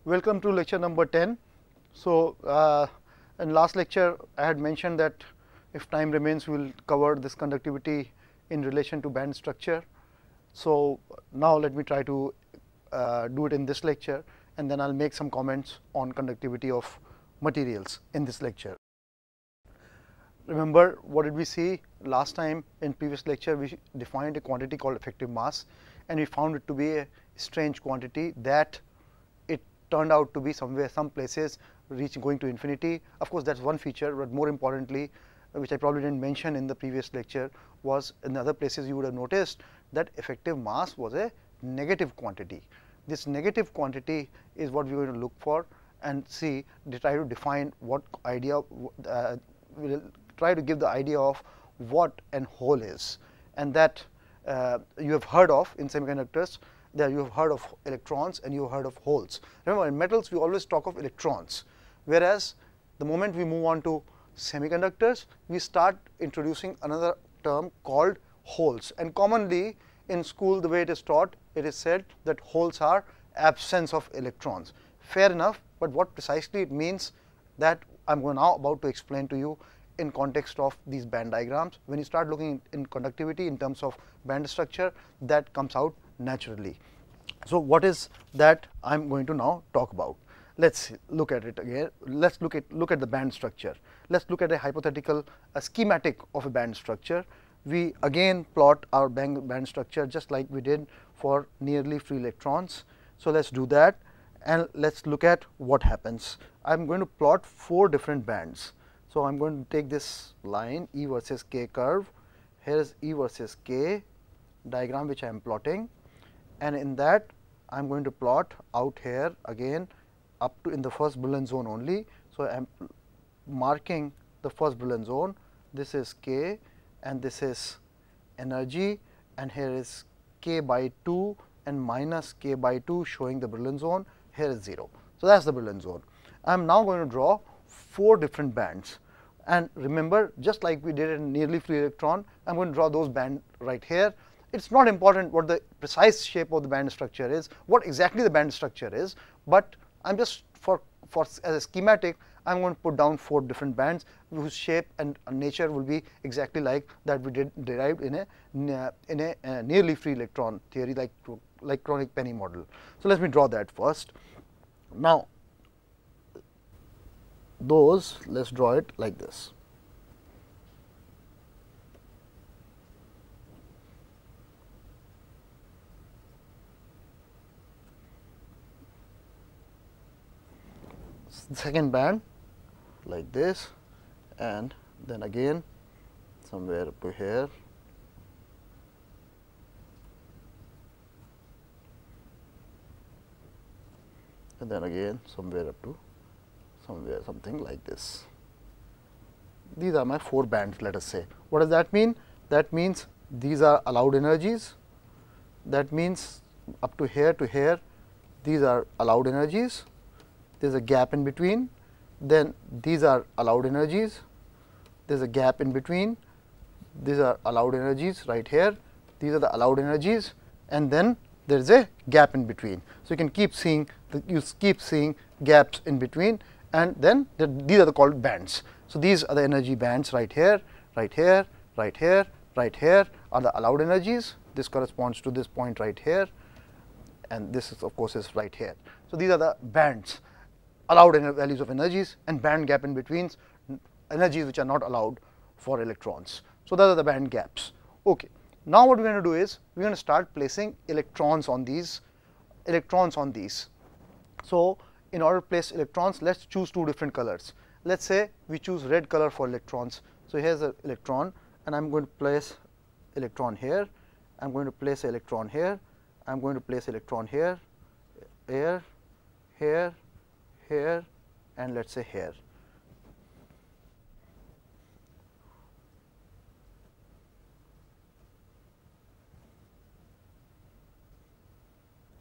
Welcome to lecture number 10. So, in last lecture I had mentioned that if time remains we will cover this conductivity in relation to band structure. So, now let me try to do it in this lecture, and then I will make some comments on conductivity of materials in this lecture. Remember, what did we see last time? In previous lecture we defined a quantity called effective mass, and we found it to be a strange quantity that it turned out to be somewhere, some places going to infinity. Of course, that is one feature, but more importantly, which I probably did not mention in the previous lecture, was in other places you would have noticed that effective mass was a negative quantity. This negative quantity is what we are going to look for and see, try to define what idea, will try to give the idea of what an hole is, and that you have heard of in semiconductors. There you have heard of electrons and you have heard of holes. Remember, in metals we always talk of electrons, whereas the moment we move on to semiconductors we start introducing another term called holes, and commonly in school the way it is taught, it is said that holes are absence of electrons. Fair enough, but what precisely it means, that I am now about to explain to you in context of these band diagrams. When you start looking in conductivity in terms of band structure, that comes out naturally. So, what is that I am going to now talk about? Let us look at it again. Let us look at the band structure. Let us look at a hypothetical schematic of a band structure. We again plot our band structure just like we did for nearly free electrons. So, let us do that and let us look at what happens. I am going to plot 4 different bands. So, I am going to take this line E versus K curve. Here is E versus K diagram which I am plotting, and in that I am going to plot out here again up to in the first Brillouin zone only. So, I am marking the first Brillouin zone. This is K and this is energy, and here is K by 2 and minus K by 2 showing the Brillouin zone. Here is 0. So, that is the Brillouin zone. I am now going to draw 4 different bands, and remember, just like we did in nearly free electron, I am going to draw those bands right here. It is not important what the precise shape of the band structure is, what exactly the band structure is, but I am just for as a schematic I am going to put down 4 different bands whose shape and nature will be exactly like that we derived in a nearly free electron theory, like electronic penny model. So, let me draw that first. Now, those let us draw it like this. Second band like this, and then again somewhere up to here, and then again somewhere up to something like this. These are my 4 bands, let us say. What does that mean? That means these are allowed energies. That means up to here these are allowed energies. There is a gap in between, then these are allowed energies, there is a gap in between, these are allowed energies right here, these are the allowed energies, and then there is a gap in between. So, you can keep seeing gaps in between, and then these are the called bands. So, these are the energy bands right here, right here, right here, right here are the allowed energies. This corresponds to this point right here, and this is of course is right here. So, these are the bands, allowed values of energies, and band gap in between energies which are not allowed for electrons. So, those are the band gaps. Okay. Now, what we are going to do is we are going to start placing electrons on these. So, in order to place electrons, let us choose 2 different colors. Let us say we choose red color for electrons. So, here is an electron, and I am going to place electron here, I am going to place electron here, I am going to place electron here, here, here, here, and let us say here.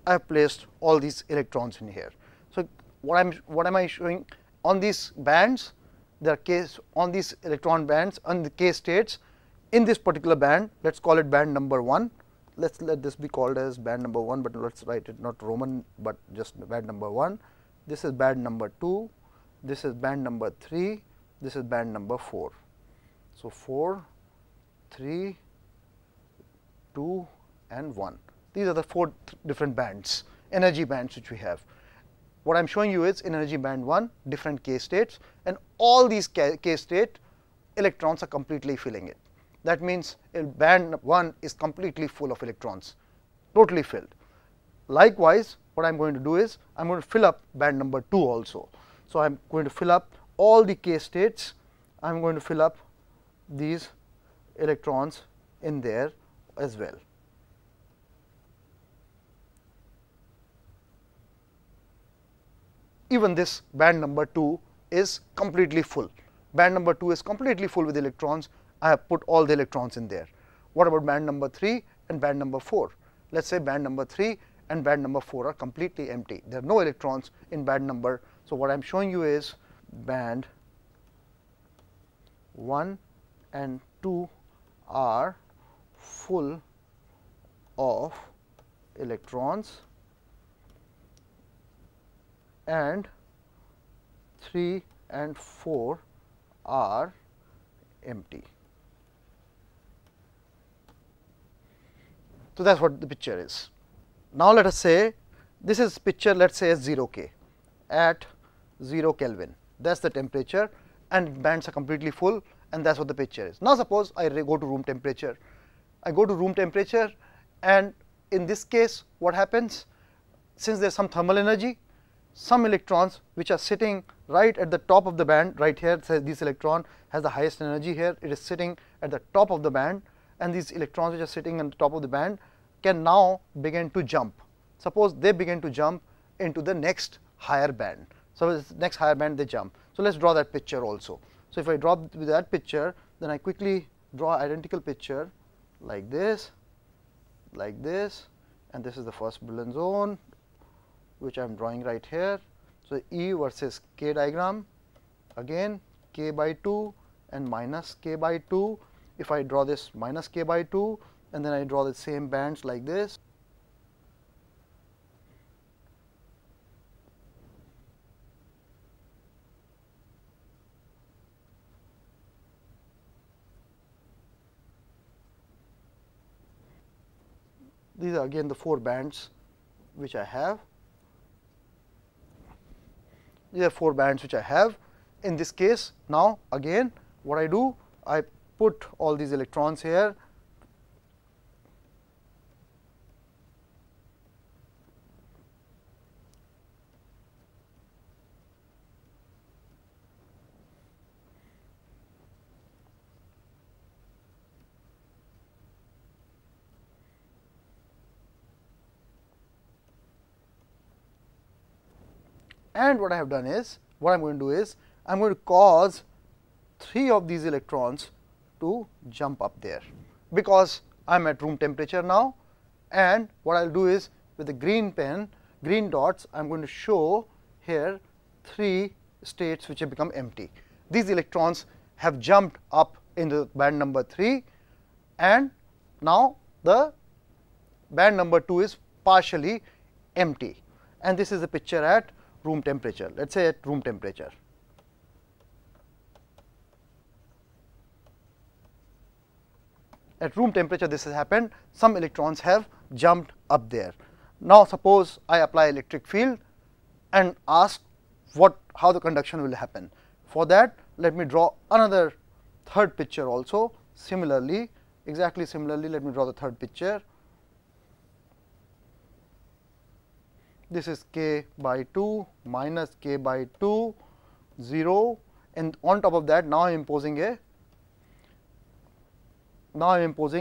I have placed all these electrons in here. So, what am I showing on these bands? There are on these electron bands on the K states. In this particular band, let us call it band number 1. Let this be called as band number 1, but let us write it not Roman, but just band number 1. this is band number 2, this is band number 3, this is band number 4. So, 4, 3, 2 and 1. These are the 4 different bands, energy bands which we have. What I am showing you is in energy band 1 different k states, and all these k state electrons are completely filling it. That means band 1 is completely full of electrons, totally filled. Likewise, what I am going to do is I am going to fill up band number 2 also. So, I am going to fill up all the k states, I am going to fill up these electrons in there as well. Even this band number 2 is completely full. Band number 2 is completely full with electrons. I have put all the electrons in there. What about band number 3 and band number 4? Let us say band number 3 and band number 4 are completely empty. There are no electrons in band number. So, what I am showing you is band 1 and 2 are full of electrons, and 3 and 4 are empty. So, that is what the picture is. Now, let us say this is picture, let us say 0 K at 0 Kelvin, that is the temperature, and bands are completely full, and that is what the picture is. Now, suppose I go to room temperature, and in this case what happens, since there is some thermal energy, some electrons which are sitting right at the top of the band, right here, says this electron has the highest energy here, it is sitting at the top of the band, and these electrons which are sitting on the top of the band can now begin to jump. Suppose they begin to jump into the next higher band. So, this next higher band they jump. So, let us draw that picture also. So, if I draw with that picture, then I quickly draw identical picture like this, and this is the first Brillouin zone which I am drawing right here. So, E versus K diagram, again K by 2 and minus K by 2. If I draw this minus K by 2 and then I draw the same bands like this. These are again the 4 bands which I have. These are 4 bands which I have. In this case, now again what I do, I put all these electrons here. And what I have done is, what I am going to do is, I am going to cause 3 of these electrons to jump up there, because I am at room temperature now, and what I will do is with the green pen, green dots, I am going to show here 3 states which have become empty. These electrons have jumped up into band number 3, and now the band number 2 is partially empty, and this is the picture at room temperature. Let us say at room temperature. At room temperature this has happened, some electrons have jumped up there. Now, suppose I apply electric field and ask how the conduction will happen. For that, let me draw another third picture also. Similarly, exactly similarly, let me draw the third picture. This is K by 2 minus K by 2, 0, and on top of that now I am imposing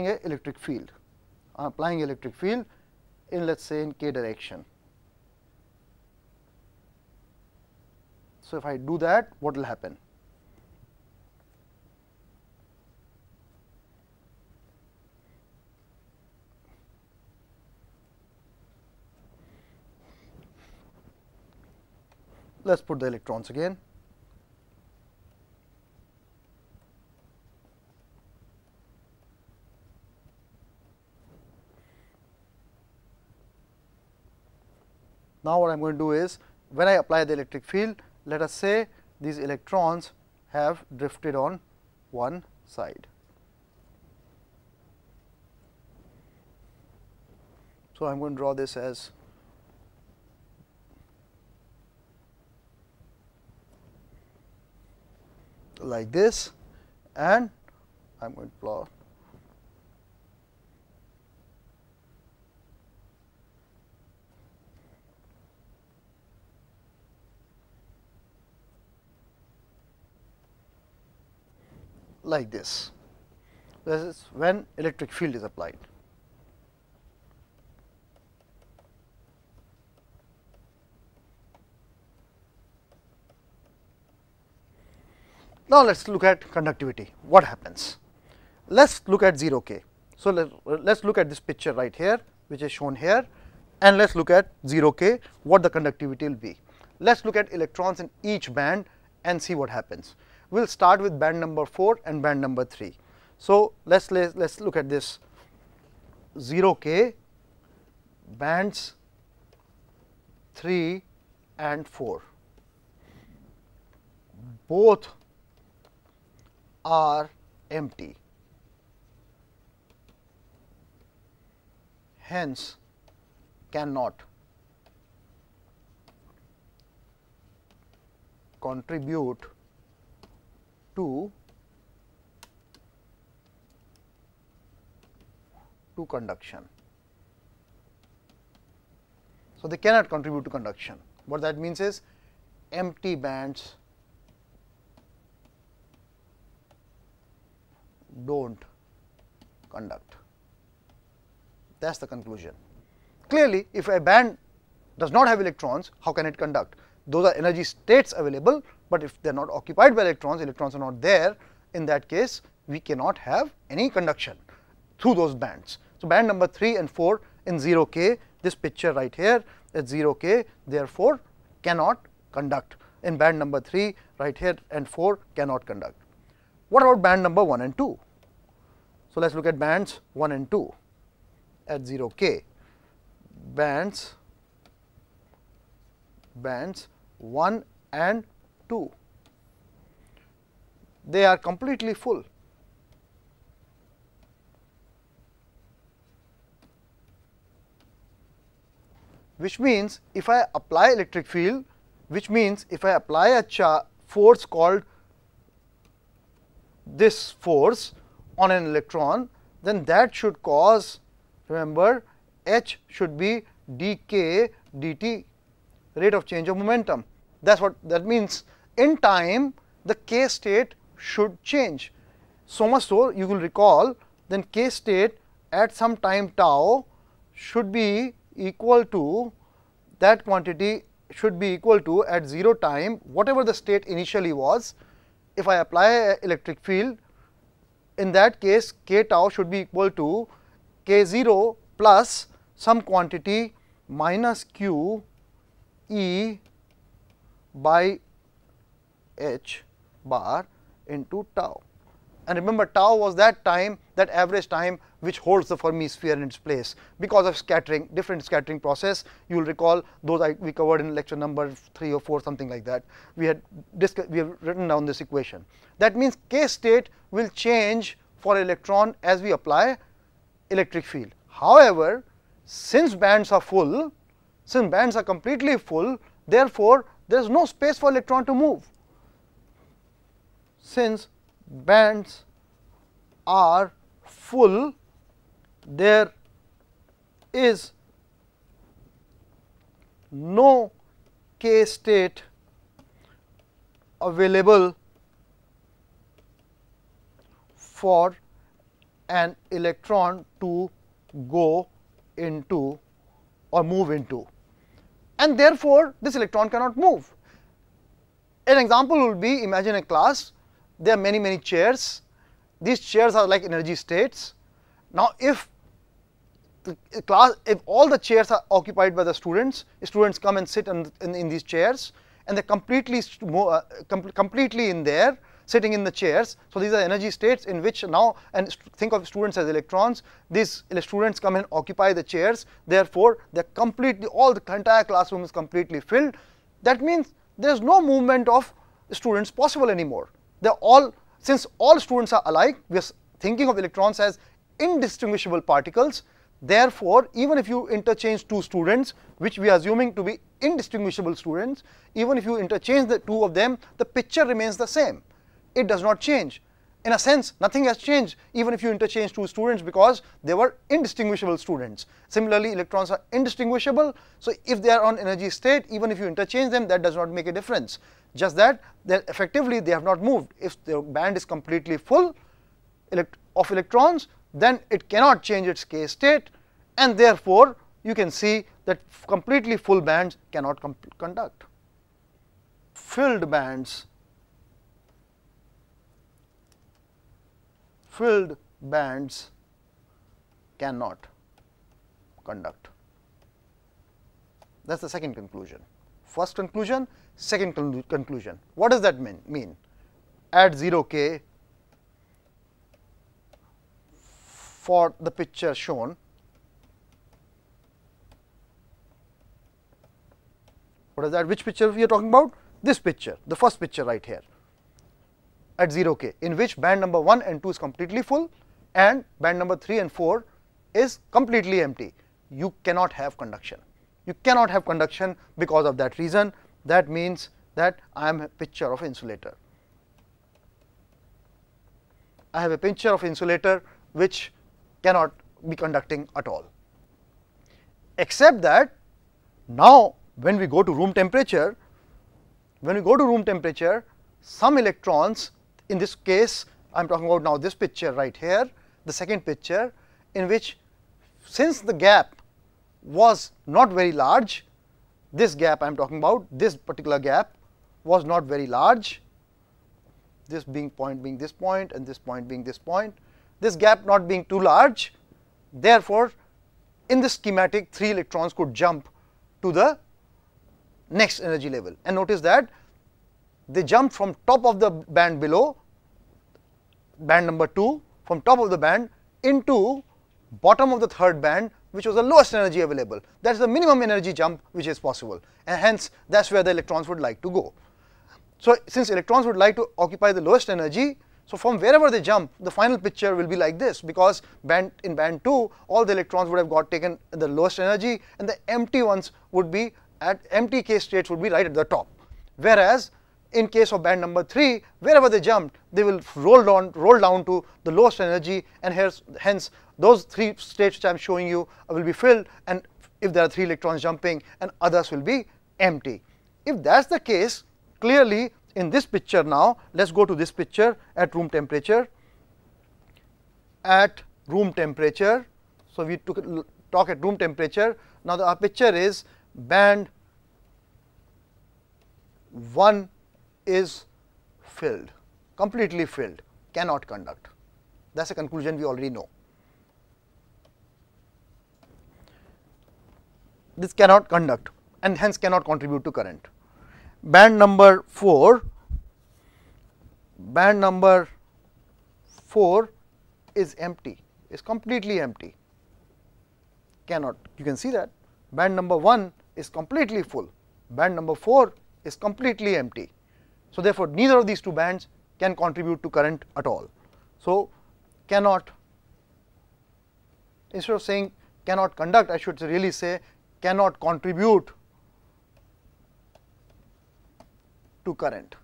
a electric field. I am applying electric field in, let us say, in K direction. So, if I do that, what will happen? Let us put the electrons again. Now, what I am going to do is, when I apply the electric field, let us say these electrons have drifted on one side. So, I am going to draw this as like this, and I am going to plot like this. This is when electric field is applied. Now, let us look at conductivity. What happens? Let us look at 0 k. So, let us look at this picture right here, which is shown here, and let us look at 0 k, what the conductivity will be. Let us look at electrons in each band and see what happens. We will start with band number 4 and band number 3. So, let us look at this 0 k, bands 3 and 4. Both are empty, hence cannot contribute to conduction. So, they cannot contribute to conduction. What that means is empty bands do not conduct. That is the conclusion. Clearly, if a band does not have electrons, how can it conduct? Those are energy states available, but if they are not occupied by electrons, electrons are not there, in that case we cannot have any conduction through those bands. So, band number 3 and 4 in 0 k, this picture right here is 0 k, therefore, cannot conduct. In band number 3 right here and 4 cannot conduct. What about band number 1 and 2? So, let us look at bands 1 and 2 at 0 k. Bands 1 and 2, they are completely full. Which means, if I apply electric field, which means if I apply a force called this force on an electron, then that should cause, remember, H should be dk dt, rate of change of momentum. That is what that means. In time, the k state should change. So much so, you will recall, then k state at some time tau should be equal to, that quantity should be equal to at 0 time whatever the state initially was. If I apply an electric field, in that case k tau should be equal to k 0 plus some quantity minus q E by h bar into tau. And remember, tau was that time, that average time which holds the Fermi sphere in its place because of scattering, different scattering process. You will recall those we covered in lecture number 3 or 4, something like that. We have written down this equation. That means k state will change for electron as we apply electric field. However, since bands are full, since bands are completely full, therefore, there is no space for electron to move. Since bands are full, there is no k state available for an electron to go into or move into, and therefore, this electron cannot move. An example will be, imagine a class, there are many chairs, these chairs are like energy states. Now, if all the chairs are occupied by the students come and sit in these chairs, and they are completely in there, sitting in the chairs. So, these are energy states in which now, and think of students as electrons, these students come and occupy the chairs, therefore, they are completely, the entire classroom is completely filled. that means there is no movement of students possible anymore. They are all, since all students are alike, we are thinking of electrons as indistinguishable particles. Therefore, even if you interchange two students, which we are assuming to be indistinguishable students, even if you interchange the two of them, the picture remains the same. It does not change. In a sense, nothing has changed even if you interchange two students, because they were indistinguishable students. Similarly, electrons are indistinguishable. So if they are on energy state, even if you interchange them, that does not make a difference. Just that effectively they have not moved. If the band is completely full of electrons, then it cannot change its K state, and therefore you can see that completely full bands cannot conduct. Filled bands cannot conduct. That is the second conclusion. First conclusion, second conclusion. What does that mean? At 0 K, for the picture shown, what is that? Which picture we are talking about? This picture, the first picture right here, at 0 K, in which band number 1 and 2 is completely full and band number 3 and 4 is completely empty. You cannot have conduction. You cannot have conduction because of that reason. That means that I am a picture of insulator. I have a picture of insulator which cannot be conducting at all. Except that now when we go to room temperature, some electrons, in this case I am talking about now this picture right here, the second picture, in which since the gap was not very large, this gap I am talking about, this particular gap was not very large, this point being this point and this point being this point, this gap not being too large, therefore in this schematic 3 electrons could jump to the next energy level. And notice that they jumped from top of the band below, band number 2, from top of the band into bottom of the third band, which was the lowest energy available. That is the minimum energy jump which is possible, and hence that is where the electrons would like to go. So since electrons would like to occupy the lowest energy, so from wherever they jump, the final picture will be like this, because in band 2 all the electrons would have taken the lowest energy, and the empty ones would be at empty K states would be right at the top. Whereas in case of band number 3, wherever they jumped, they will roll down to the lowest energy, and hence those 3 states which I am showing you will be filled, and if there are 3 electrons jumping, and others will be empty. If that is the case, clearly in this picture now, let us go to this picture at room temperature. At room temperature, so we talk at room temperature. Now our picture is band 1 is filled, completely filled, cannot conduct. That is a conclusion we already know. This cannot conduct and hence cannot contribute to current. Band number 4 is empty, is completely empty, cannot. You can see that band number 1 is completely full, band number 4 is completely empty. So therefore neither of these two bands can contribute to current at all. So cannot, instead of saying cannot conduct, I should really say cannot contribute to current.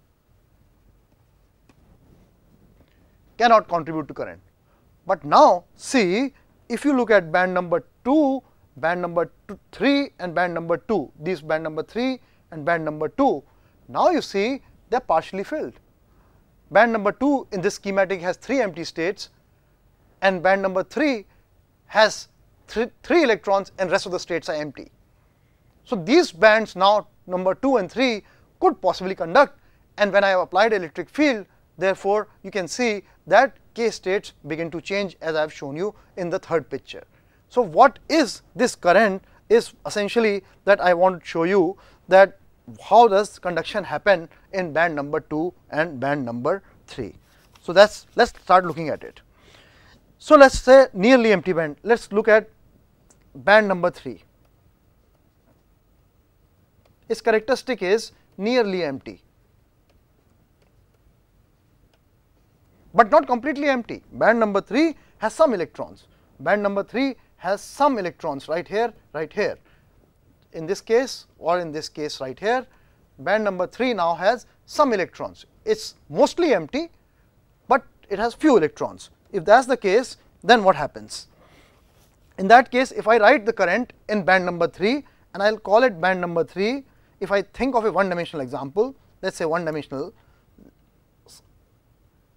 Cannot contribute to current. But now see, if you look at band number 2, band number 3 and band number 2, these band number 3 and band number 2, now you see they are partially filled. Band number 2 in this schematic has 3 empty states, and band number 3 has 3 electrons and rest of the states are empty. So these bands now, number 2 and 3, could possibly conduct, and when I have applied electric field, therefore you can see that K states begin to change, as I have shown you in the third picture. So what is this current is essentially that I want to show you that how does conduction happen in band number 2 and band number 3. So let's start looking at it. So let's say nearly empty band. Let's look at band number 3. its characteristic is nearly empty, but not completely empty. Band number 3 has some electrons. Band number 3 has some electrons right here, right here. In this case, or in this case right here, band number 3 now has some electrons. It's mostly empty, but it has few electrons. If that's the case, then what happens? In that case, if I write the current in band number 3 and I'll call it band number 3, if I think of a one dimensional example, let's say one dimensional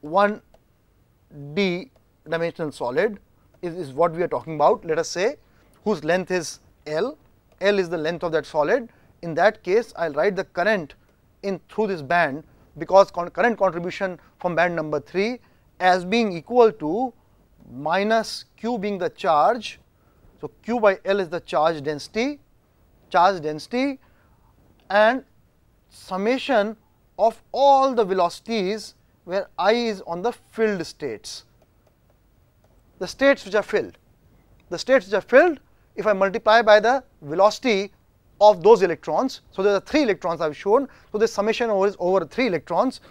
1D dimensional solid is what we are talking about, let us say, whose length is L. L is the length of that solid. In that case, I'll write the current in through this band, because current contribution from band number 3 as being equal to minus Q being the charge. So, Q by L is the charge density, and summation of all the velocities where I is on the filled states, the states which are filled. The states which are filled, if I multiply by the velocity of those electrons, so there are 3 electrons I have shown, so this summation is over 3 electrons,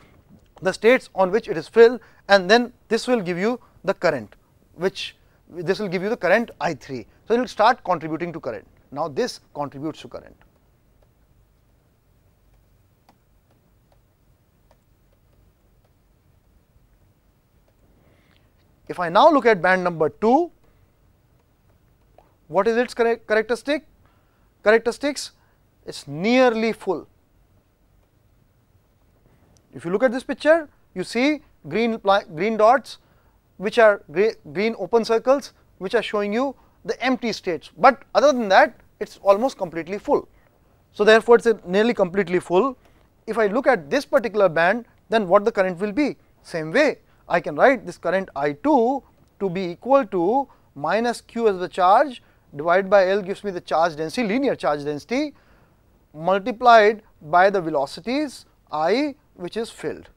the states on which it is filled, and then this will give you the current, which this will give you the current I3. So, it will start contributing to current. Now, this contributes to current. If I now look at band number 2, what is its characteristics? It's nearly full. If you look at this picture, you see green dots, which are green open circles, which are showing you the empty states, but other than that, it's almost completely full. So, therefore, it's nearly completely full. If I look at this particular band, then what the current will be? Same way, I can write this current I2 to be equal to minus Q as the charge divided by L gives me the charge density, linear charge density, multiplied by the velocities I, which is filled,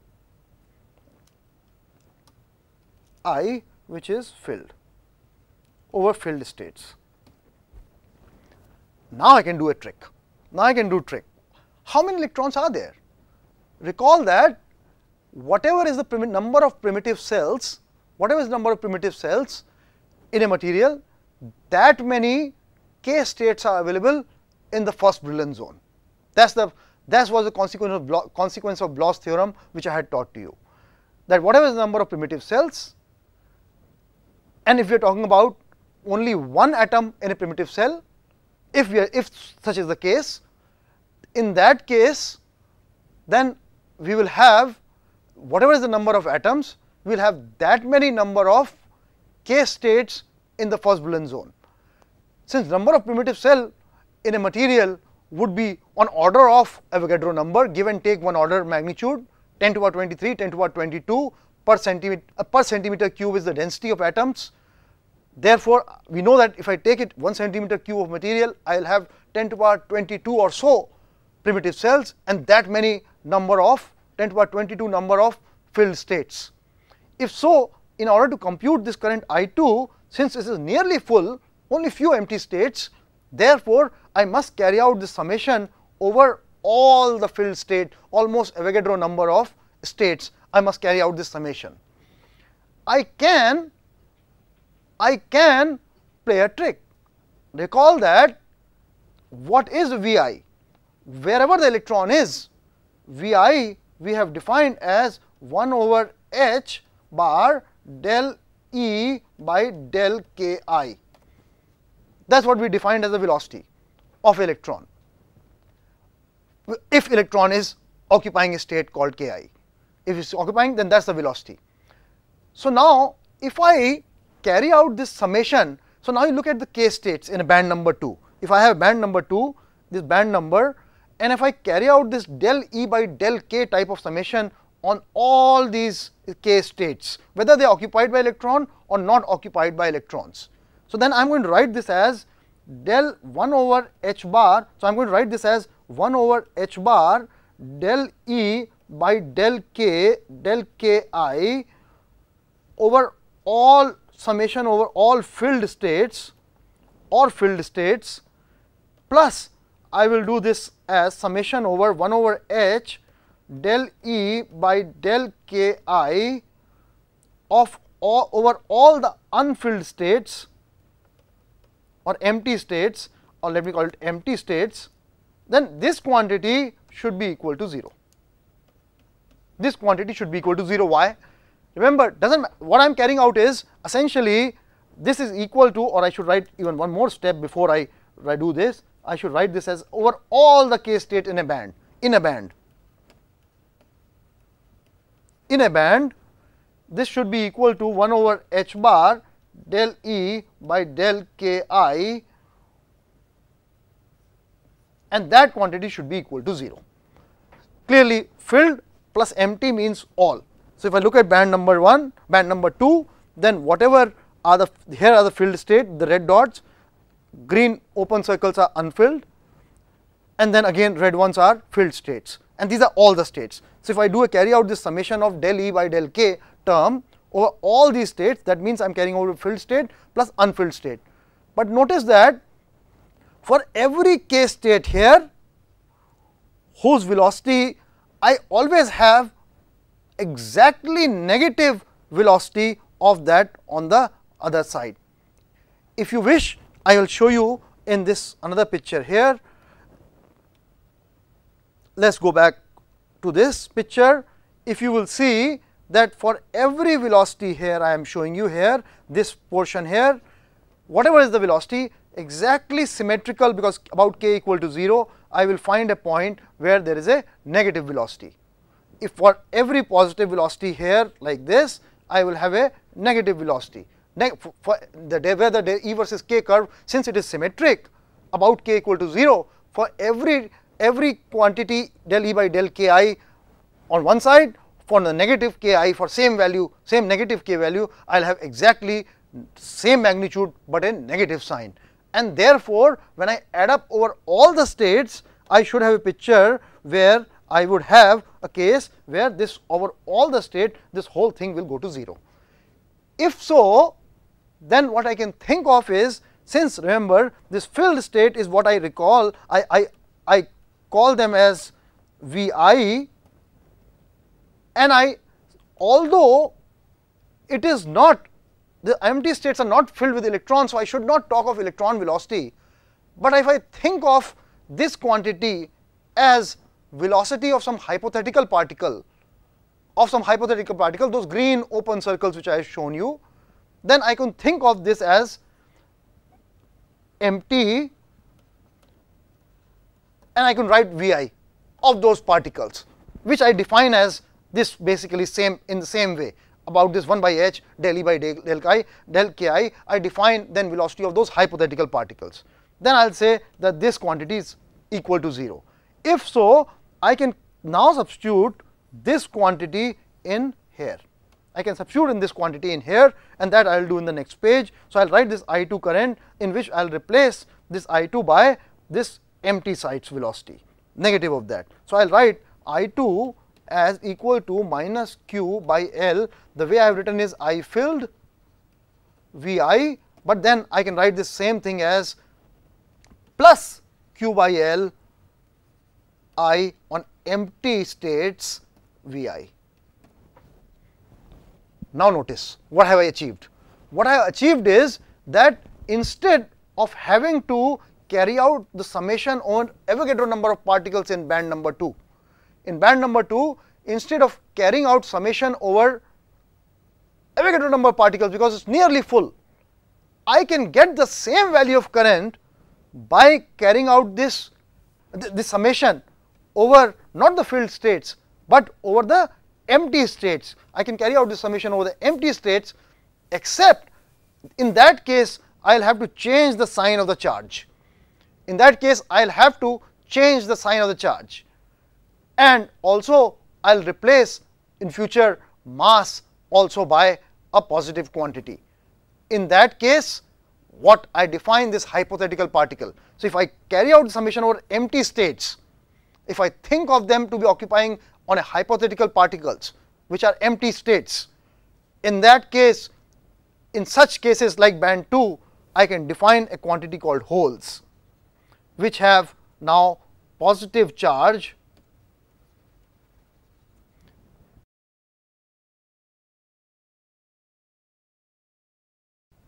I which is filled over filled states. Now, I can do a trick. How many electrons are there? Recall that whatever is the number of primitive cells, in a material, that many K states are available in the first Brillouin zone. That was the consequence of Bloch's theorem, which I had taught to you, that whatever is the number of primitive cells, and if we are talking about only one atom in a primitive cell, if such is the case, in that case, then we will have whatever is the number of atoms, we will have that many number of K states in the first Brillouin zone. Since number of primitive cell in a material would be on order of Avogadro number, give and take one order magnitude, 10 to the power 23, 10 to the power 22 per centimeter cube is the density of atoms. Therefore, we know that if I take it 1 centimeter cube of material, I will have 10 to the power 22 or so primitive cells, and that many number of 10 to the power 22 number of filled states. If so, in order to compute this current I2, since this is nearly full, only few empty states, therefore, I must carry out this summation over all the filled state, almost Avogadro number of states, I must carry out this summation. I can play a trick. Recall that what is Vi? Wherever the electron is, Vi we have defined as 1 over h bar del E by del Ki. That is what we defined as the velocity of electron, if electron is occupying a state called Ki. If it is occupying, then that is the velocity. So, now if I carry out this summation, so now you look at the K states in a band number 2. If I have band number 2, this band number, and if I carry out this del E by del K type of summation on all these K states, whether they are occupied by electron or not occupied by electrons. So, then I am going to write this as del 1 over h bar. So, I am going to write this as 1 over h bar del E by del K Ki over all summation over all filled states plus I will do this as summation over 1 over h del E by del K I of over all the unfilled states or empty states, or let me call it empty states, then this quantity should be equal to 0. This quantity should be equal to 0. Why? Remember, what I am carrying out is essentially this is equal to, or I should write even one more step before I do this. I should write this as over all the k state in a band. In a band, this should be equal to 1 over h bar del E by del K I, and that quantity should be equal to 0. Clearly, filled plus empty means all. So, if I look at band number 1, band number 2, then whatever are the, here are the filled state, the red dots, green open circles are unfilled, and then again red ones are filled states, and these are all the states. So, if I do carry out this summation of del E by del K term over all these states, that means I am carrying over filled state plus unfilled state. But notice that for every k state here whose velocity I always have exactly negative velocity of that on the other side. If you wish, I will show you in this another picture here. Let us go back to this picture. If you will see that for every velocity here, I am showing you here, this portion here, whatever is the velocity, exactly symmetrical, because about k equal to 0, I will find a point where there is a negative velocity. If for every positive velocity here like this, I will have a negative velocity. For where the E versus k curve, since it is symmetric about k equal to 0, for every quantity del E by del K I on one side, for the negative K I for same value, same negative k value, I will have exactly same magnitude but a negative sign. And therefore, when I add up over all the states, I should have a picture where I would have a case where this over all the state, this whole thing will go to 0. If so, then what I can think of is, since remember this filled state is what I recall, I call them as Vi, and although it is not, the empty states are not filled with electrons, so I should not talk of electron velocity. But if I think of this quantity as velocity of some hypothetical particle, those green open circles which I have shown you, then I can think of this as empty, and I can write Vi of those particles, which I define as this basically same in the same way. About this 1 by h del E by del K I, I define then velocity of those hypothetical particles. Then I will say that this quantity is equal to 0. If so, I can now substitute this quantity in here. I can substitute in this quantity in here, and that I will do in the next page. So, I will write this I2 current, in which I will replace this I2 by this empty sites velocity, negative of that. So, I will write I2 as equal to minus Q by L. The way I have written is I filled Vi, but then I can write this same thing as plus Q by L I on empty states Vi. Now notice, what have I achieved? What I have achieved is that instead of having to carry out the summation on Avogadro number of particles in band number 2, in band number 2, instead of carrying out summation over Avogadro number of particles because it is nearly full, I can get the same value of current by carrying out this summation over not the filled states, but over the empty states. I can carry out this summation over the empty states, except in that case I will have to change the sign of the charge. In that case I will have to change the sign of the charge, and also I will replace in future mass also by a positive quantity. In that case, what I define this hypothetical particle. So, if I carry out the summation over empty states, if I think of them to be occupying on a hypothetical particles which are empty states, in that case, in such cases like band 2, I can define a quantity called holes, which have now positive charge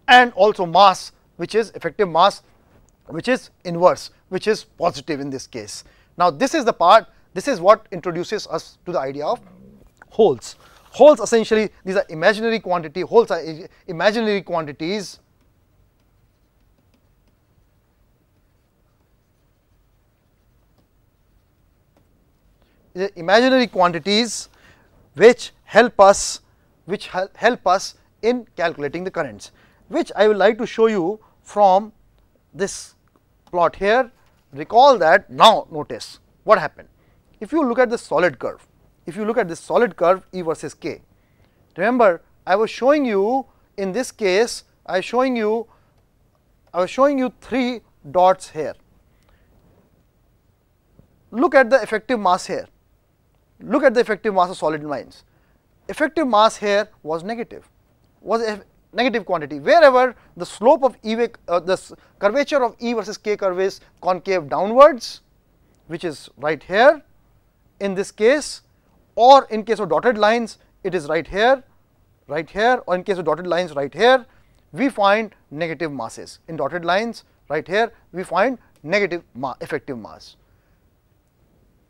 and also mass, which is effective mass, which is inverse, which is positive in this case. Now, this is the part, this is what introduces us to the idea of holes. Holes essentially, these are imaginary quantity, holes are imaginary quantities which help us in calculating the currents, which I would like to show you from this plot here. Recall that, now notice what happened. If you look at the solid curve, E versus K, remember I was showing you in this case, I was showing you 3 dots here. Look at the effective mass here, look at the effective mass of solid lines. Effective mass here was negative, was a negative quantity. Wherever the slope of the curvature of E versus K curve is concave downwards, which is right here in this case, or in case of dotted lines it is right here, or in case of dotted lines right here, we find negative masses. In dotted lines right here we find negative effective mass.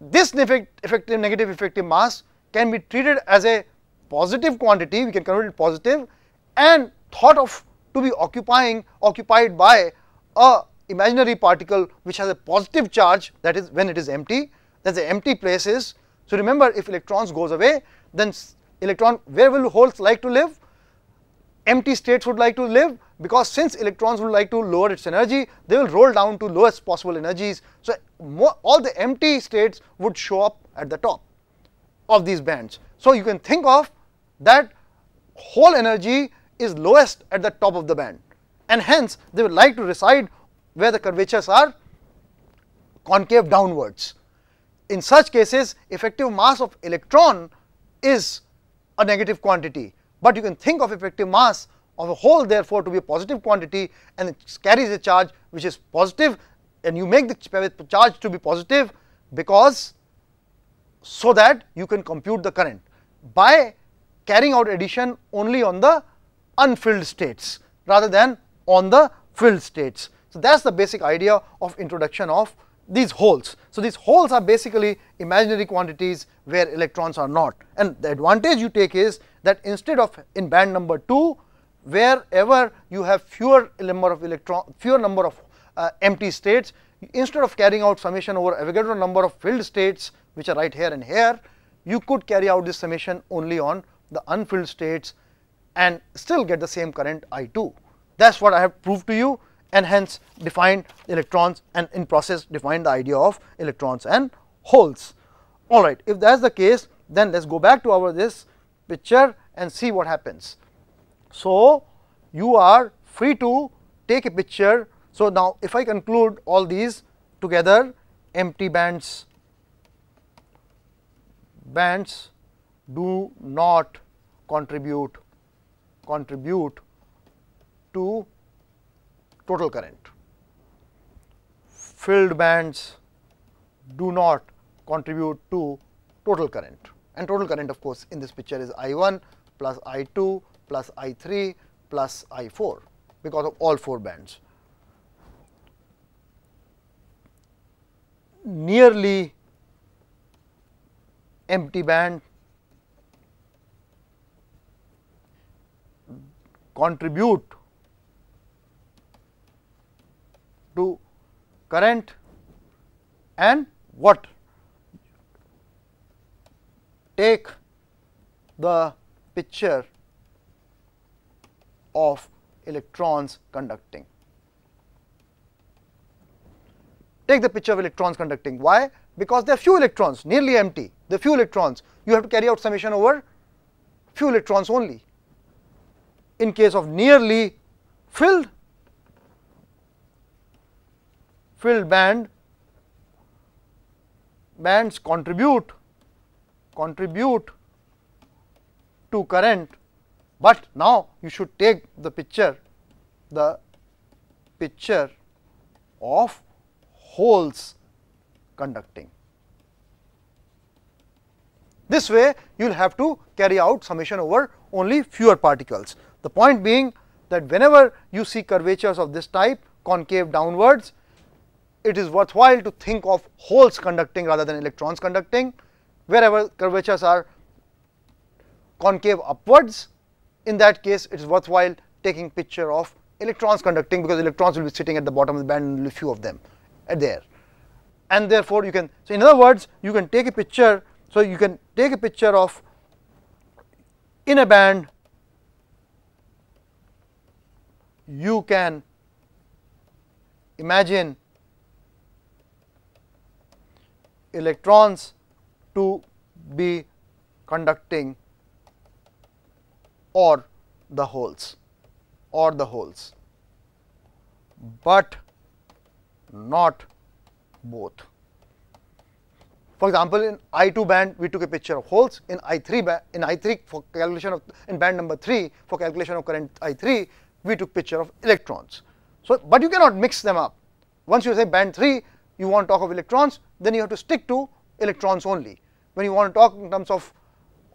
This negative effective mass can be treated as a positive quantity, we can convert it positive, and thought of to be occupied by a imaginary particle which has a positive charge, that is when it is empty, that is the empty places. So, remember, if electrons goes away, then where will holes like to live? Empty states would like to live, because since electrons would like to lower its energy, they will roll down to lowest possible energies. So, all the empty states would show up at the top of these bands. So, you can think of that whole energy is lowest at the top of the band, and hence they would like to reside where the curvatures are concave downwards. In such cases, effective mass of electron is a negative quantity, but you can think of effective mass of a hole therefore to be a positive quantity, and it carries a charge which is positive, and you make the charge to be positive because so that you can compute the current by carrying out addition only on the unfilled states rather than on the filled states. So, that is the basic idea of introduction of these holes. So, these holes are basically imaginary quantities where electrons are not, and the advantage you take is that instead of in band number 2, wherever you have fewer number of empty states, instead of carrying out summation over Avogadro number of filled states which are right here and here, you could carry out this summation only on the unfilled states and still get the same current I2. That is what I have proved to you, and hence defined electrons, and in process defined the idea of electrons and holes. Alright, if that is the case, then let us go back to this picture and see what happens. So, you are free to take a picture. So, now if I conclude all these together, empty bands do not contribute to total current. Filled bands do not contribute to total current, and total current of course in this picture is I1 plus I2 plus I3 plus I4 because of all 4 bands. Nearly empty band contribute to current, and what? Take the picture of electrons conducting. Take the picture of electrons conducting. Why? Because there are few electrons, nearly empty, there are few electrons. You have to carry out summation over few electrons only. In case of nearly filled bands contribute to current, but now you should take the picture of holes conducting. This way you will have to carry out summation over only fewer particles. The point being that whenever you see curvatures of this type, concave downwards, it is worthwhile to think of holes conducting rather than electrons conducting. Wherever curvatures are concave upwards, in that case it is worthwhile taking picture of electrons conducting, because electrons will be sitting at the bottom of the band and only few of them are there. And therefore you can, so in other words, you can take a picture, so you can take a picture of in a band, you can imagine electrons to be conducting or the holes, but not both. For example, in I2 band we took a picture of holes, in I3 for calculation of, in band number 3 for calculation of current I3 we took picture of electrons. So, but you cannot mix them up. Once you say band 3 you want to talk of electrons, then you have to stick to electrons only. When you want to talk in terms of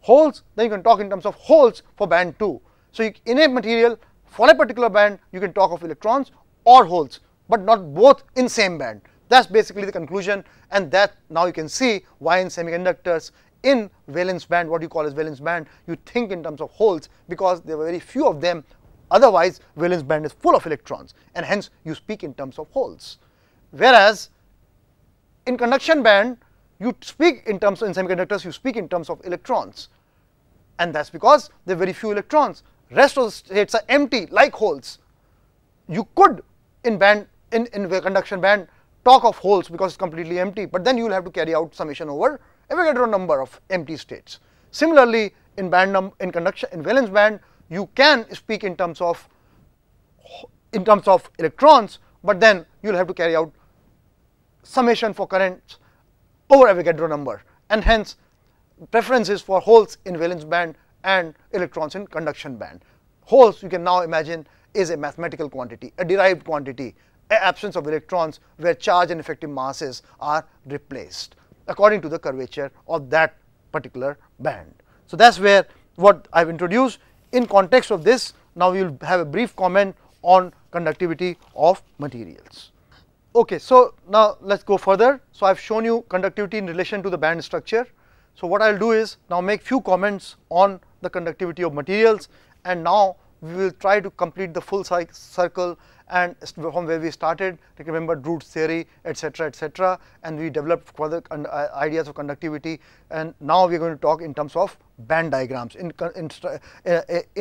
holes, then you can talk in terms of holes for band 2. So, in a material for a particular band you can talk of electrons or holes, but not both in same band. That is basically the conclusion, and that now you can see why in semiconductors in valence band, what you call as valence band, you think in terms of holes, because there were very few of them. Otherwise valence band is full of electrons, and hence you speak in terms of holes. Whereas in conduction band you speak in terms of, in semiconductors you speak in terms of electrons, and that is because there are very few electrons. Rest of the states are empty like holes. You could in conduction band talk of holes because it is completely empty, but then you will have to carry out summation over Avogadro number of empty states. Similarly, in conduction, in valence band you can speak in terms of electrons, but then you will have to carry out summation for currents over Avogadro number, and hence preference is for holes in valence band and electrons in conduction band. Holes, you can now imagine, is a mathematical quantity, a derived quantity, an absence of electrons where charge and effective masses are replaced according to the curvature of that particular band. So, that is where what I have introduced. In context of this, now we will have a brief comment on conductivity of materials. Okay, so now let us go further. So, I have shown you conductivity in relation to the band structure. So, what I will do is now make few comments on the conductivity of materials, and now we will try to complete the full circle and from where we started. Remember Drude's theory, etc., and we developed further ideas of conductivity, and now we are going to talk in terms of band diagrams in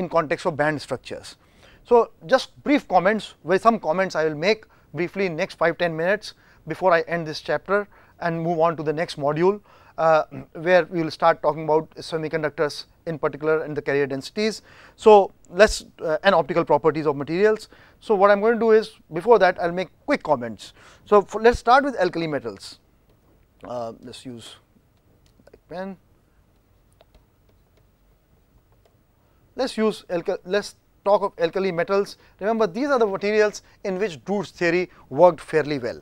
context of band structures. So, just brief comments, some comments I will make briefly in next 5-10 minutes before I end this chapter and move on to the next module, where we will start talking about semiconductors in particular and the carrier densities. So, let's and optical properties of materials. So, what I am going to do is, before that I will make quick comments. So, let us start with alkali metals. Let us use like pen. Let us talk of alkali metals. Remember, these are the materials in which Drude's theory worked fairly well,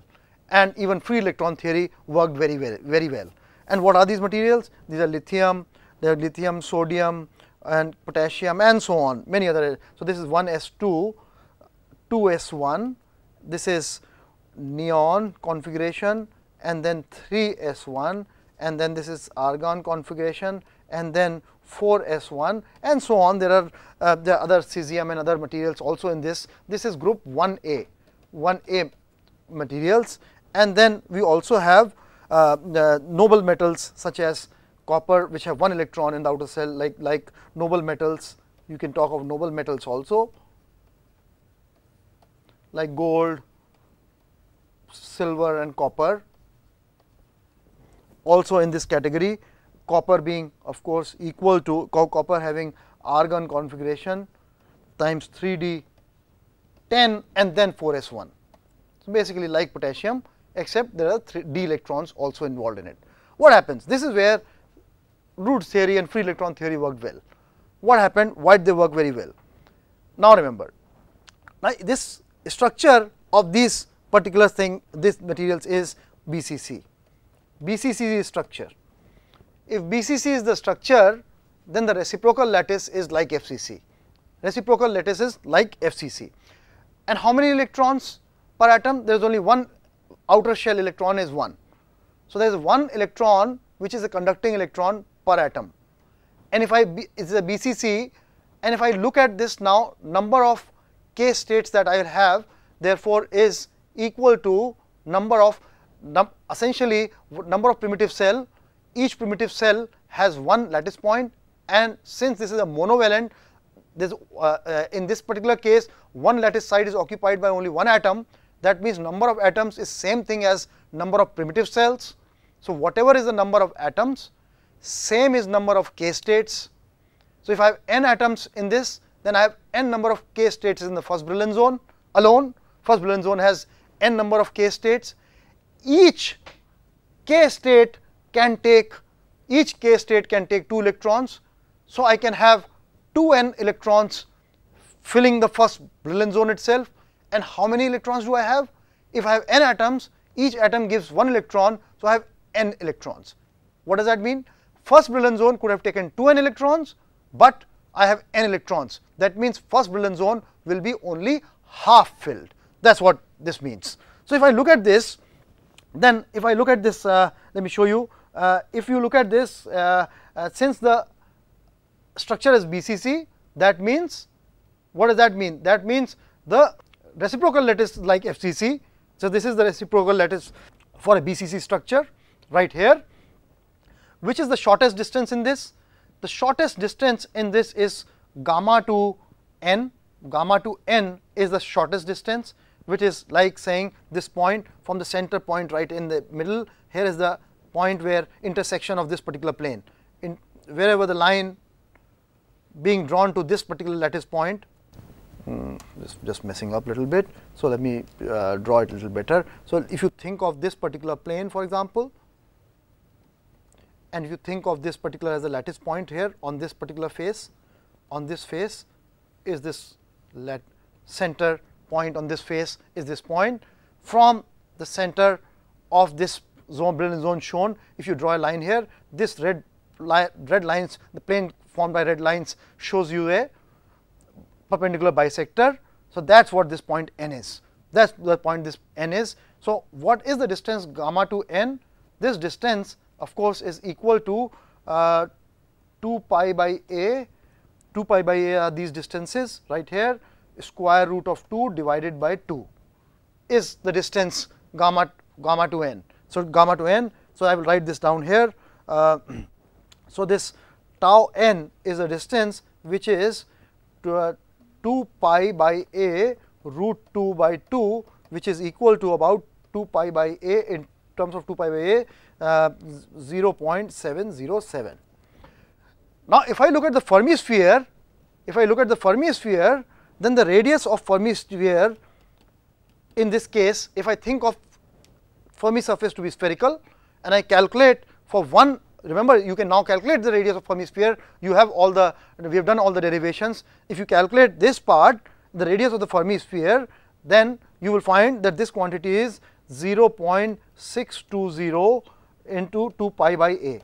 and even free electron theory worked very well. And what are these materials? These are lithium, there are lithium, sodium and potassium and so on, many other. So, this is 1s2, 2s1, this is neon configuration, and then 3s1, and then this is argon configuration, and then 4s1 and so on. There are other cesium and other materials also in this. This is group 1a materials, and then we also have noble metals such as copper, which have one electron in the outer shell, like noble metals. You can talk of noble metals also, like gold, silver and copper. Also in this category, copper being of course equal to copper having argon configuration times 3d10 and then 4s1. So, basically like potassium, except there are d electrons also involved in it. What happens? This is where Drude's theory and free electron theory worked well. What happened? Why did they work very well? Now remember, now this structure of these particular these materials is BCC. BCC is structure. If BCC is the structure, then the reciprocal lattice is like FCC. Reciprocal lattice is like FCC. And how many electrons per atom? There is only one outer shell electron is 1. So there is one electron which is a conducting electron per atom. And if it is a BCC, and if I look at this now, number of K states that I will have therefore is equal to number of essentially number of primitive cell. Each primitive cell has one lattice point, and since this is a monovalent, in this particular case one lattice site is occupied by only one atom. That means number of atoms is same thing as number of primitive cells. So whatever is the number of atoms, same is number of K states. So if I have n atoms in this, then I have n number of K states in the first Brillouin zone alone. First Brillouin zone has n number of K states. Each K state can take 2 electrons. So I can have 2n electrons filling the first Brillouin zone itself. And how many electrons do I have? If I have n atoms, each atom gives 1 electron, so I have n electrons. What does that mean? First Brillouin zone could have taken 2n electrons, but I have n electrons. That means first Brillouin zone will be only half filled. That is what this means. So if I look at this, then if I look at this, let me show you. If you look at this, since the structure is BCC, that means, what does that mean? That means the reciprocal lattice is like FCC. So this is the reciprocal lattice for a BCC structure right here. Which is the shortest distance in this? The shortest distance in this is gamma to n. Gamma to n is the shortest distance, which is like saying this point from the center point right in the middle. Here is the point where intersection of this particular plane. In wherever the line being drawn to this particular lattice point, just messing up a little bit. So let me draw it a little better. So if you think of this particular plane, for example, and if you think of this particular as a lattice point here on this particular face, on this face is this center point, on this face is this point. From the center of this Brillouin zone shown, if you draw a line here, this red lines, the plane formed by red lines shows you a perpendicular bisector. So that is what this point n is. That is the point this n is. So what is the distance gamma to n? This distance of course is equal to 2 pi by a. 2 pi by a are these distances right here. Square root of 2 divided by 2 is the distance gamma to n. So gamma to n. So I will write this down here. So this tau n is a distance which is 2 pi by a root 2 by 2, which is equal to about 2 pi by a in terms of 2 pi by a 0.707. Now if I look at the Fermi sphere, then the radius of Fermi sphere in this case, if I think of Fermi surface to be spherical and I calculate for one, remember you can now calculate the radius of Fermi sphere, you have all the, we have done all the derivations. If you calculate this part, the radius of the Fermi sphere, then you will find that this quantity is 0.620 into 2 pi by a.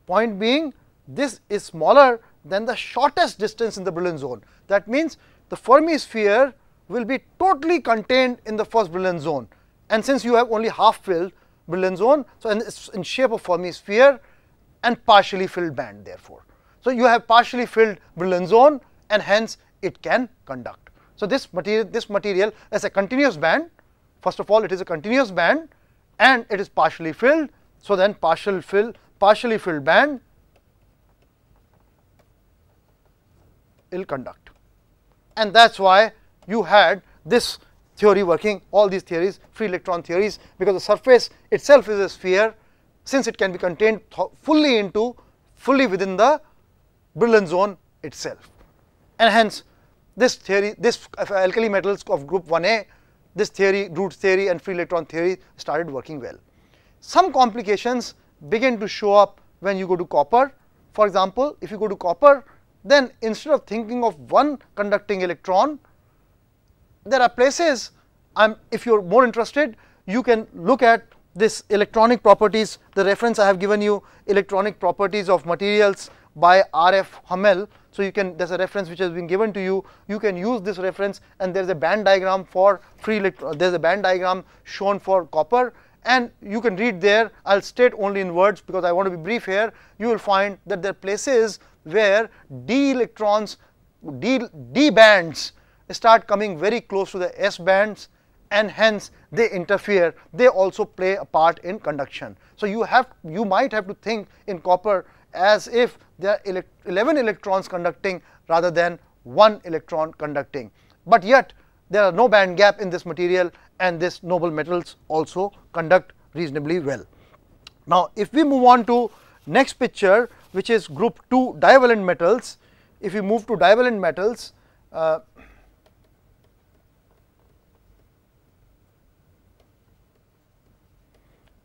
Point being, this is smaller than the shortest distance in the Brillouin zone. That means the Fermi sphere will be totally contained in the first Brillouin zone, and since you have only half filled Brillouin zone, so it's in shape of Fermi sphere and partially filled band therefore. So you have partially filled Brillouin zone and hence it can conduct. So this material is a continuous band. First of all, it is a continuous band and it is partially filled. So then partially filled band will conduct, and that is why you had this theory working, all these theories, free electron theories, because the surface itself is a sphere, since it can be contained fully within the Brillouin zone itself, and hence this theory, this alkali metals of group 1a, this theory, Root's theory and free electron theory started working well. Some complications begin to show up when you go to copper. For example, if you go to copper, then instead of thinking of one conducting electron, there are places, if you are more interested, you can look at this electronic properties, the reference I have given you, electronic properties of materials by R.F. Hummel. So you can, there's a reference which has been given to you. You can use this reference, and there's a band diagram for free there's a band diagram shown for copper, and you can read there. I'll state only in words because I want to be brief here. You will find that there are places where d electrons, d bands start coming very close to the s bands, and hence they interfere. They also play a part in conduction. So you might have to think in copper as if there are 11 electrons conducting rather than 1 electron conducting. But yet there are no band gap in this material, and this noble metals also conduct reasonably well. Now if we move on to next picture, which is group 2 divalent metals. If we move to divalent metals,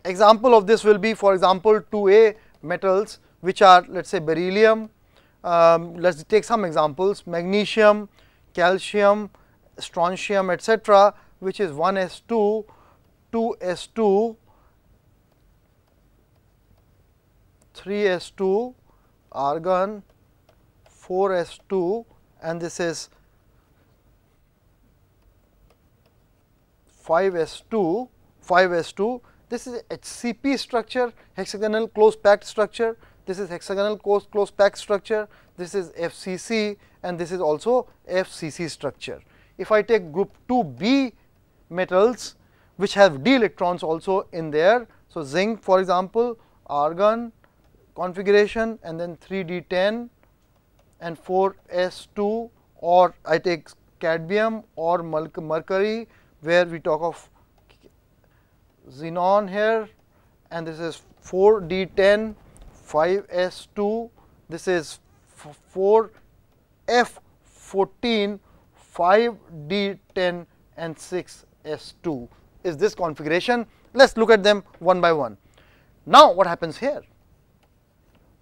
example of this will be, for example, 2A metals, which are, let us say, beryllium. Let us take some examples: magnesium, calcium, strontium, etc., which is 1s2, 2s2, 3s2, argon, 4s2, and this is 5s2, 5s2. This is HCP structure, hexagonal close packed structure. This is hexagonal close packed structure. This is FCC, and this is also FCC structure. If I take group 2B metals, which have d electrons also in there, so zinc, for example, argon configuration, and then 3d10 and 4s2, or I take cadmium or mercury, where we talk of xenon here, and this is 4d10, 5s2, this is 4f14, 5d10 and 6s2 is this configuration. Let us look at them one by one. Now what happens here?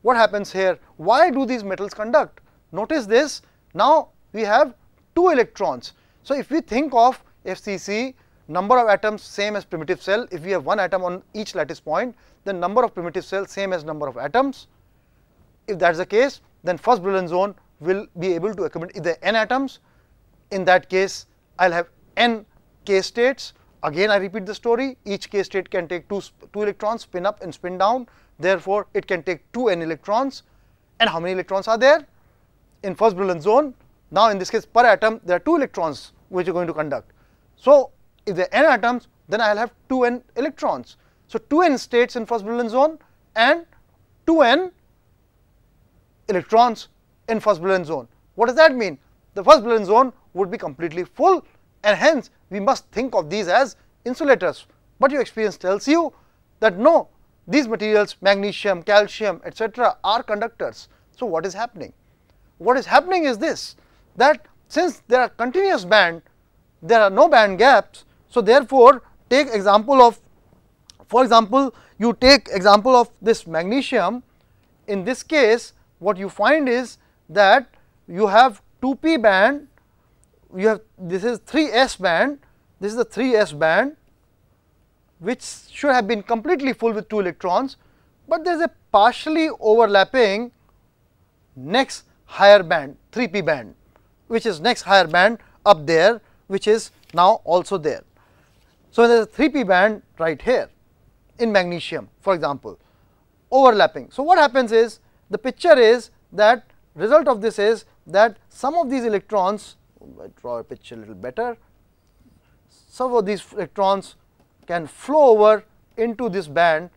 What happens here? Why do these metals conduct? Notice this, now we have 2 electrons. So if we think of FCC, number of atoms same as primitive cell. If we have 1 atom on each lattice point, then number of primitive cells same as number of atoms. If that is the case, then first Brillouin zone will be able to accommodate, if there are n atoms, in that case I will have n k states. Again I repeat the story, each k state can take 2 electrons, spin up and spin down. Therefore it can take 2n electrons. And how many electrons are there in first Brillouin zone? Now in this case, per atom there are 2 electrons which are going to conduct. So if there are n atoms, then I will have 2n electrons. So 2n states in first Brillouin zone and 2n electrons in first Brillouin zone. What does that mean? The first Brillouin zone would be completely full, and hence we must think of these as insulators. But your experience tells you that no, these materials, magnesium, calcium, etc., are conductors. So what is happening? What is happening is this, that since there are continuous band, there are no band gaps. So therefore take example of, for example, you take example of this magnesium. In this case what you find is that you have 2p band, you have, this is 3s band, this is the 3s band, which should have been completely full with 2 electrons, but there is a partially overlapping next higher band, 3p band, which is next higher band up there, which is now also there. So there is a 3p band right here in magnesium, for example, overlapping. So what happens is, the picture is that result of this is that some of these electrons, I draw a picture a little better, some of these electrons can flow over into this band,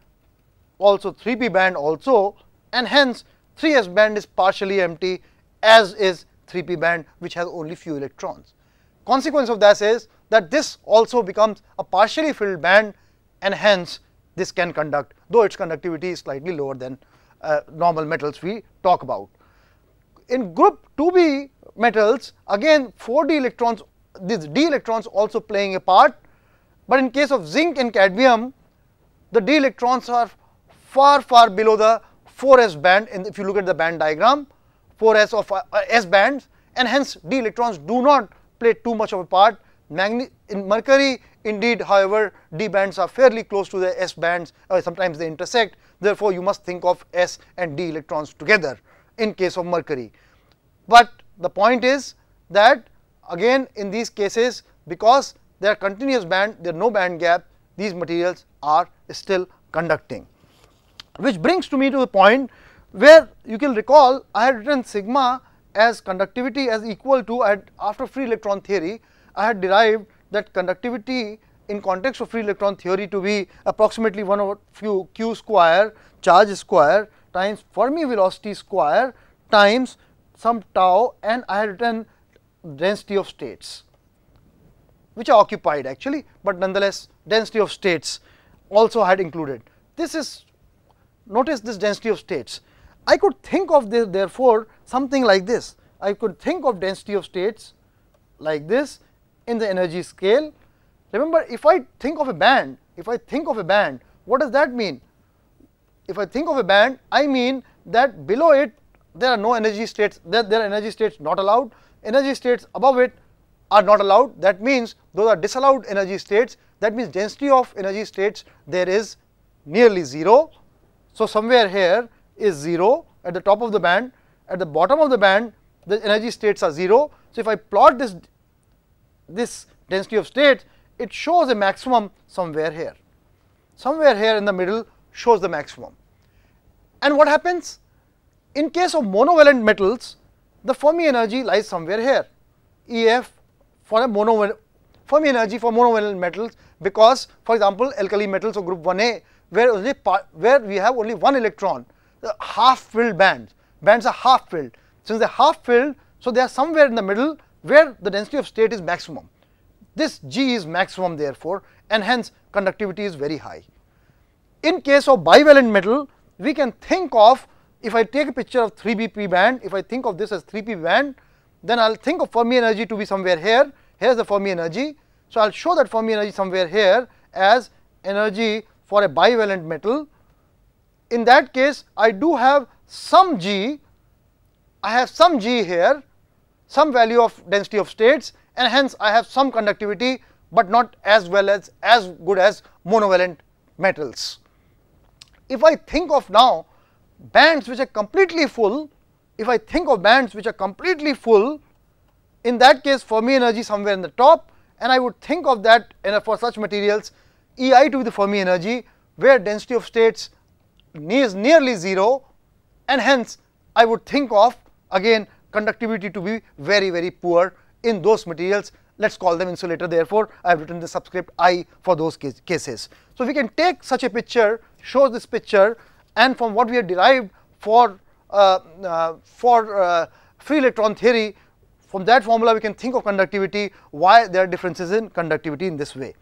also 3p band also, and hence 3s band is partially empty, as is 3p band, which has only few electrons. Consequence of that is that this also becomes a partially filled band, and hence this can conduct, though its conductivity is slightly lower than normal metals we talk about. In group 2b metals, again 4d electrons, these d electrons also playing a part, but in case of zinc and cadmium, the d electrons are far below the 4s band. And if you look at the band diagram, 4s of s bands, and hence d electrons do not play too much of a part. In mercury, indeed, however, d bands are fairly close to the s bands, or sometimes they intersect. Therefore, you must think of s and d electrons together in case of mercury. But the point is that again in these cases, because they are continuous band, there is no band gap, these materials are still conducting. Which brings to me to the point where you can recall I had written sigma as conductivity as equal to, after free electron theory, I had derived that conductivity in context of free electron theory to be approximately 1 over q square charge square times Fermi velocity square times some tau, and I had written density of states which are occupied actually, but nonetheless density of states also had included. This is, notice this density of states. I could think of this therefore something like this. I could think of density of states like this in the energy scale. Remember, if I think of a band, what does that mean? If I think of a band, I mean that below it there are no energy states, there are energy states not allowed, energy states above it are not allowed. That means those are disallowed energy states. That means density of energy states there is nearly 0. So, somewhere here is 0 at the top of the band, at the bottom of the band the energy states are 0. So, if I plot this density of states, it shows a maximum somewhere here in the middle shows the maximum. And what happens? In case of monovalent metals, the Fermi energy lies somewhere here, EF for a Fermi energy for monovalent metals, because for example alkali metals of group 1a where we have only one electron, the half filled bands are half filled. Since they are half filled, so they are somewhere in the middle where the density of state is maximum. This G is maximum therefore, and hence conductivity is very high. In case of bivalent metal, we can think of, if I take a picture of 3BP band, if I think of this as 3p band, then I will think of Fermi energy to be somewhere here. Here is the Fermi energy. So, I will show that Fermi energy somewhere here as energy for a bivalent metal. In that case, I do have some G, I have some G here, some value of density of states, and hence I have some conductivity, but not as well as good as monovalent metals. If I think of now bands which are completely full, in that case Fermi energy somewhere in the top, and I would think of that for such materials EI to be the Fermi energy where density of states is nearly 0, and hence I would think of again conductivity to be very poor in those materials. Let us call them insulator. Therefore, I have written the subscript I for those cases. So, we can take such a picture, show this picture, and from what we have derived for free electron theory, from that formula we can think of conductivity, why there are differences in conductivity in this way.